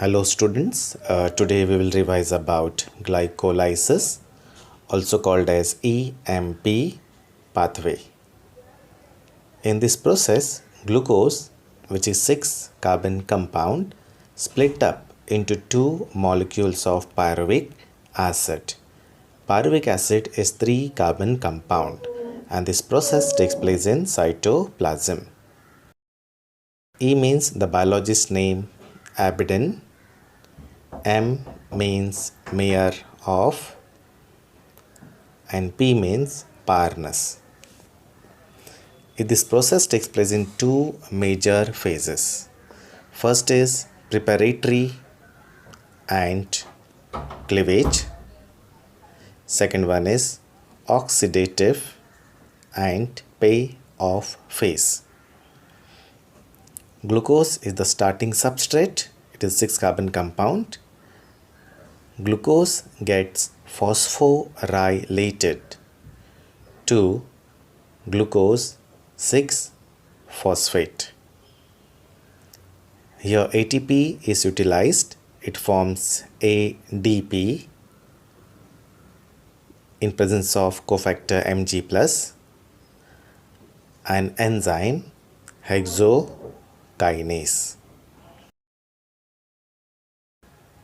Hello students, today we will revise about glycolysis, also called as EMP pathway. In this process, glucose, which is 6 carbon compound, split up into two molecules of pyruvic acid. Pyruvic acid is 3 carbon compound and this process takes place in cytoplasm. E means the biologist name Abidin. M means mayor of, and P means Parnas. This process takes place in two major phases. First is preparatory and cleavage. Second one is oxidative and payoff phase. Glucose is the starting substrate. It is 6 carbon compound. Glucose gets phosphorylated to glucose 6-phosphate. Here ATP is utilized. It forms ADP in presence of cofactor Mg plus and enzyme hexokinase.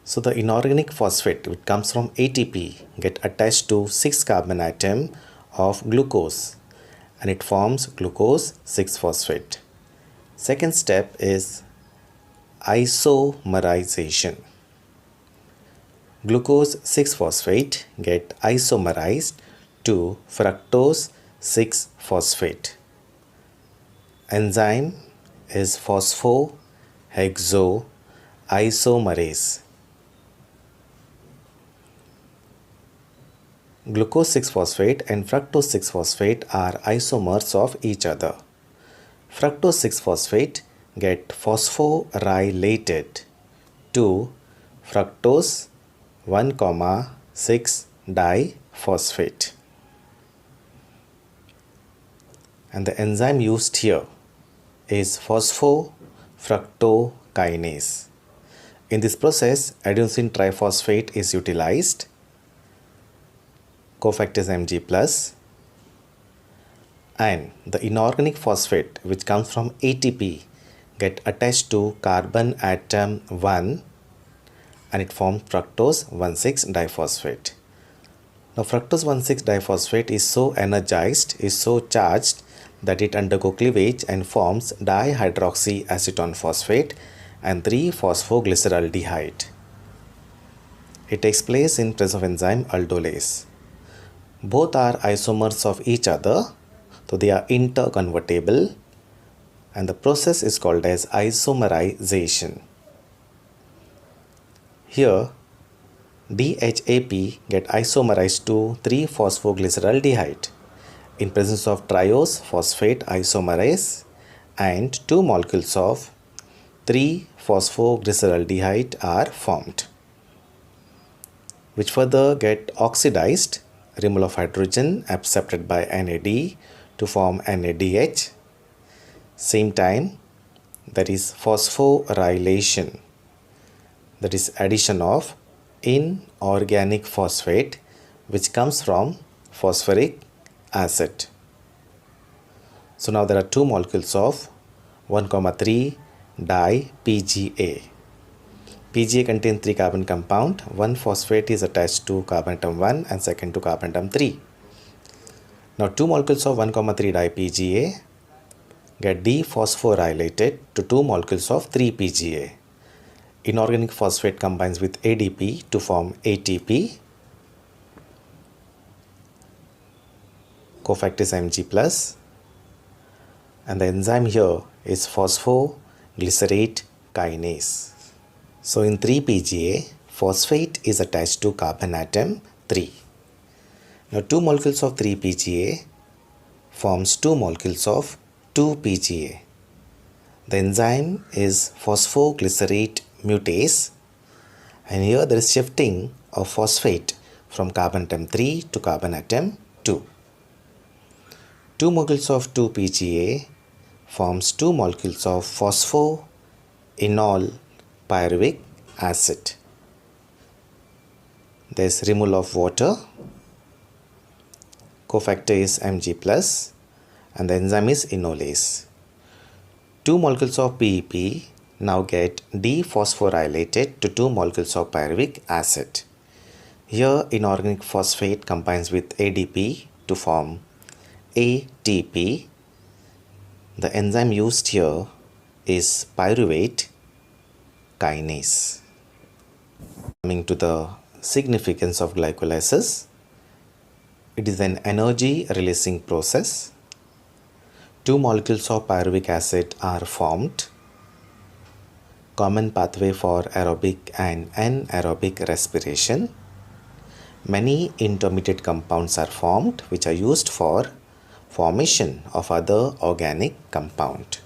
So the inorganic phosphate which comes from ATP get attached to 6 carbon atom of glucose and it forms glucose 6-phosphate. Second step is isomerization. Glucose 6-phosphate get isomerized to fructose 6-phosphate. Enzyme is phosphohexoisomerase. Glucose 6-phosphate and fructose 6-phosphate are isomers of each other. Fructose 6-phosphate get phosphorylated to fructose 1,6-diphosphate. And the enzyme used here is phosphofructokinase. In this process, adenosine triphosphate is utilized, cofactors Mg plus, and the inorganic phosphate which comes from ATP get attached to carbon atom 1 and it forms fructose 1,6-diphosphate. Now fructose 1,6-diphosphate is so energized, is so charged that it undergoes cleavage and forms dihydroxyacetone phosphate and 3-phosphoglyceraldehyde. It takes place in presence of enzyme aldolase. Both are isomers of each other, so they are interconvertible, and the process is called as isomerization. Here DHAP get isomerized to 3-phosphoglyceraldehyde in presence of triose phosphate isomerase and 2 molecules of 3-phosphoglyceraldehyde are formed, which further get oxidized, removal of hydrogen accepted by NAD to form NADH. Same time there is phosphorylation, that is addition of inorganic phosphate which comes from phosphoric acid. So now there are 2 molecules of 1,3-di-PGA. PGA contains 3 carbon compound. 1 phosphate is attached to carbon atom 1 and second to carbon atom 3. Now 2 molecules of 1,3-di-PGA get dephosphorylated to 2 molecules of 3-PGA. Inorganic phosphate combines with ADP to form ATP, cofactors Mg plus, and the enzyme here is phosphoglycerate kinase. So in 3-PGA, phosphate is attached to carbon atom 3. Now 2 molecules of 3-PGA forms 2 molecules of 2-PGA. The enzyme is phosphoglycerate mutase, and here there is shifting of phosphate from carbon atom 3 to carbon atom 2. 2 molecules of 2-PGA forms 2 molecules of phosphoenol pyruvic acid. There's removal of water. Cofactor is Mg+, and the enzyme is enolase. 2 molecules of PEP now get dephosphorylated to 2 molecules of pyruvic acid. Here inorganic phosphate combines with ADP to form ATP. The enzyme used here is pyruvate kinase. Coming to the significance of glycolysis, it is an energy releasing process. 2 molecules of pyruvic acid are formed. Common pathway for aerobic and anaerobic respiration. Many intermediate compounds are formed which are used for formation of other organic compound.